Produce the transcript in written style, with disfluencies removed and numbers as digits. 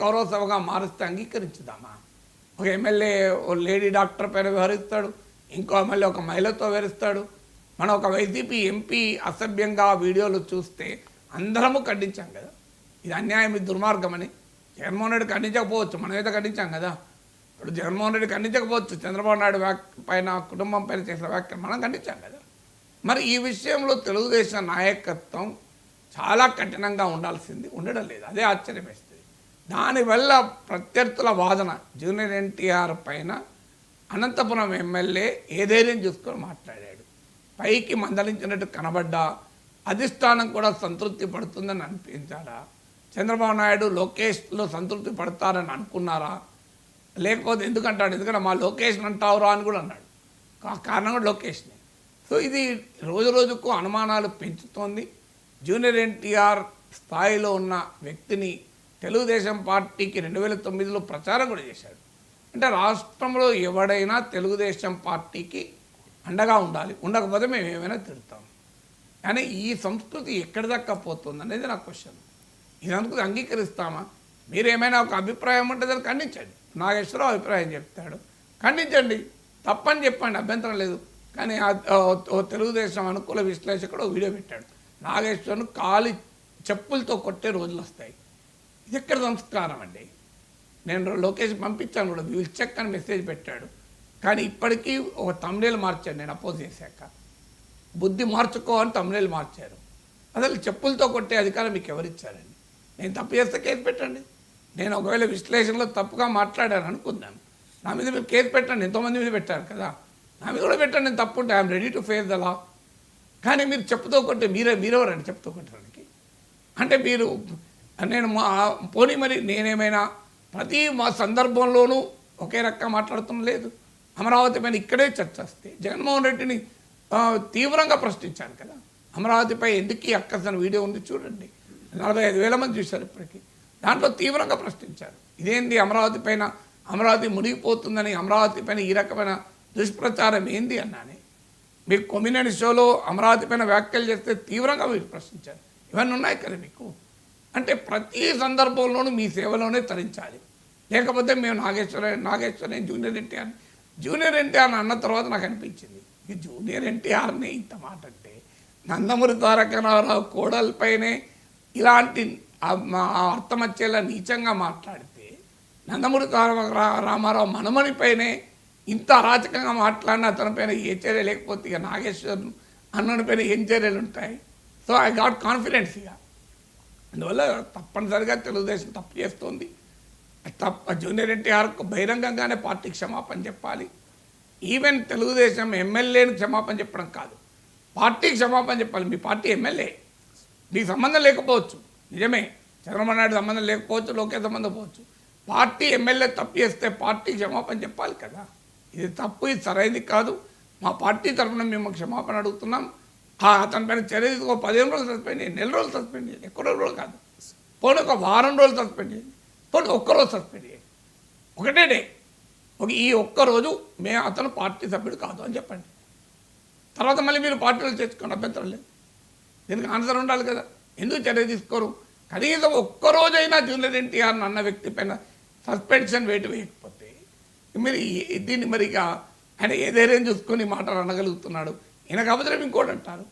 కౌరవ సభగా మారుస్తే అంగీకరించుదామా? ఒక ఎమ్మెల్యే ఓ lady doctor పైన వ్యవహరిస్తాడు, ఇంకో ఎమ్మెల్యే ఒక మహిళతో వ్యవహరిస్తాడు. మనం ఒక వైసీపీ ఎంపీ అసభ్యంగా వీడియోలు చూస్తే అందరము ఖండించాం కదా, ఇది అన్యాయం, ఇది దుర్మార్గం అని. జగన్మోహన్ రెడ్డి ఖండించకపోవచ్చు, మనమైతే ఖండించాం కదా. ఇప్పుడు జగన్మోహన్ రెడ్డి ఖండించకపోవచ్చు, చంద్రబాబు నాయుడు పైన కుటుంబం పైన చేసిన వ్యాఖ్యలు మనం ఖండించాం కదా. మరి ఈ విషయంలో తెలుగుదేశం నాయకత్వం చాలా కఠినంగా ఉండాల్సింది ఉండడం లేదు, అదే ఆశ్చర్యం వేస్తుంది. దానివల్ల ప్రత్యర్థుల వాదన జూనియర్ ఎన్టీఆర్ పైన అనంతపురం ఎమ్మెల్యే ఏ ధైర్యం చూసుకొని మాట్లాడాడు. పైకి మందలించినట్టు కనబడ్డా అధిష్టానం కూడా సంతృప్తి పడుతుందని అనిపించాడా? చంద్రబాబు నాయుడు లోకేష్లో సంతృప్తి పడతారని అనుకున్నారా? లేకపోతే ఎందుకంటాడు, ఎందుకంటే మా లోకేష్ని అంటావురా అని కూడా అన్నాడు. కారణం కూడా లోకేష్ని. సో ఇది రోజు రోజుకు అనుమానాలు పెంచుతోంది. జూనియర్ ఎన్టీఆర్ స్థాయిలో ఉన్న వ్యక్తిని తెలుగుదేశం పార్టీకి 2009లో ప్రచారం కూడా చేశాడు. అంటే రాష్ట్రంలో ఎవడైనా తెలుగుదేశం పార్టీకి అండగా ఉండాలి, ఉండకపోతే మేము ఏమైనా తిడతాం. కానీ ఈ సంస్కృతి ఎక్కడి దాకా పోతుంది అనేది నా క్వశ్చన్. ఈ సంస్కృతి అంగీకరిస్తామా? మీరు ఏమైనా ఒక అభిప్రాయం ఉంటే దాన్ని ఖండించండి. నాగేశ్వరరావు అభిప్రాయం చెప్తాడు, ఖండించండి, తప్పని చెప్పండి, అభ్యంతరం లేదు. కానీ తెలుగుదేశం అనుకూల విశ్లేషకుడు వీడియో పెట్టాడు, నాగేశ్వరను కాలి చెప్పులతో కొట్టే రోజులు వస్తాయి. ఇది ఎక్కడ సంస్కారం అండి? నేను లోకేష్ పంపించాను కూడా, విల్ చెక్ అని మెసేజ్ పెట్టాడు. కానీ ఇప్పటికీ ఒక తమ్నేల్ మార్చాడు, నేను అపోజ్ చేశాక. బుద్ధి మార్చుకో అని తమ్నేల్ మార్చారు. అసలు చెప్పులతో కొట్టే అధికారం మీకు ఎవరిచ్చారండి? నేను తప్పు చేస్తే కేసు పెట్టండి. నేను ఒకవేళ విశ్లేషణలో తప్పుగా మాట్లాడాను అనుకుందాను, నా మీద మీరు కేసు పెట్టండి. ఎంతోమంది మీద పెట్టారు కదా, నా మీద కూడా పెట్టండి. నేను తప్పు ఉంటే I'm ready to face the law. కానీ మీరు చెప్పుతో కొట్టే మీరెవరండి చెప్పుతో కొట్టడానికి? అంటే మీరు నేను పోనీ మరి నేనేమైనా ప్రతి మా సందర్భంలోనూ ఒకే రకంగా మాట్లాడుతున్న లేదు. అమరావతి పైన ఇక్కడే చర్చ వస్తే జగన్మోహన్ రెడ్డిని తీవ్రంగా ప్రశ్నించాను కదా. అమరావతిపై ఎందుకు ఈ అక్కసన వీడియో ఉంది చూడండి, 45,000 మంది చూశారు ఇప్పటికీ. దాంట్లో తీవ్రంగా ప్రశ్నించారు, ఇదేంది అమరావతి పైన, అమరావతి మునిగిపోతుందని అమరావతి పైన ఈ రకమైన దుష్ప్రచారం ఏంది అన్నాని. మీకు కొమ్మినేని షోలో అమరావతి పైన వ్యాఖ్యలు చేస్తే తీవ్రంగా మీరు ప్రశ్నించారు. ఇవన్నీ ఉన్నాయి కదా మీకు. అంటే ప్రతి సందర్భంలోనూ మీ సేవలోనే తరించాలి, లేకపోతే మేము నాగేశ్వరరావు జూనియర్ ఎన్టీఆర్ని అన్న తర్వాత నాకు అనిపించింది, ఈ జూనియర్ ఎన్టీఆర్ని ఇంత మాట అంటే నందమూరి తారక రామారావు కోడలపైనే ఇలాంటి అర్థమచ్చేలా నీచంగా మాట్లాడితే, నందమూరి తారక రామారావు మనమనిపైనే ఇంత అరాచకంగా మాట్లాడిన అతనిపైన ఏ చర్య లేకపోతే ఇక నాగేశ్వర్ అన్నపైన ఏం చర్యలు ఉంటాయి? So I got confidence. ఇక అందువల్ల తప్పనిసరిగా తెలుగుదేశం తప్పు చేస్తుంది. జూనియర్ ఎన్టీఆర్కు బహిరంగంగానే పార్టీ క్షమాపణ చెప్పాలి. ఈవెన్ తెలుగుదేశం ఎమ్మెల్యేని క్షమాపణ చెప్పడం కాదు, పార్టీకి క్షమాపణ చెప్పాలి. మీ పార్టీ ఎమ్మెల్యే, మీకు సంబంధం లేకపోవచ్చు, నిజమే, చంద్రబాబు నాయుడు సంబంధం లేకపోవచ్చు, లోకేష్ సంబంధం పోవచ్చు. పార్టీ ఎమ్మెల్యే తప్పు చేస్తే పార్టీ క్షమాపణ చెప్పాలి కదా. ఇది తప్పు, ఇది సరైనది కాదు. మా పార్టీ తరఫున మేము క్షమాపణ అడుగుతున్నాం. అతని పైన చర్య తీసుకో, 15 రోజులు సస్పెండ్ చేయండి, నెల రోజులు సస్పెండ్ చేయండి, ఎక్కువ రోజులు కాదు, పోనీ ఒక వారం రోజులు సస్పెండ్ చేయండి, పోనీ ఒక్కరోజు సస్పెండ్ చేయండి, ఒకటే డే, ఈ ఒక్కరోజు అతను పార్టీ సభ్యుడు కాదు అని చెప్పండి. తర్వాత మళ్ళీ మీరు పార్టీలో చేర్చుకోండి, అభ్యంతరం లేదు. దీనికి ఆన్సర్ ఉండాలి కదా, ఎందుకు చర్య తీసుకోరు? కనీసం ఒక్కరోజైనా జూనియర్ ఎన్టీఆర్ అన్న వ్యక్తి పైన సస్పెన్షన్ వేటు వేయకపోతే మీరు దీన్ని మరిగా ఆయన ఏ ధైర్యం చూసుకొని మాటలు అనగలుగుతున్నాడు? ఈయన కాకపోతే ఇంకోటి అంటారు.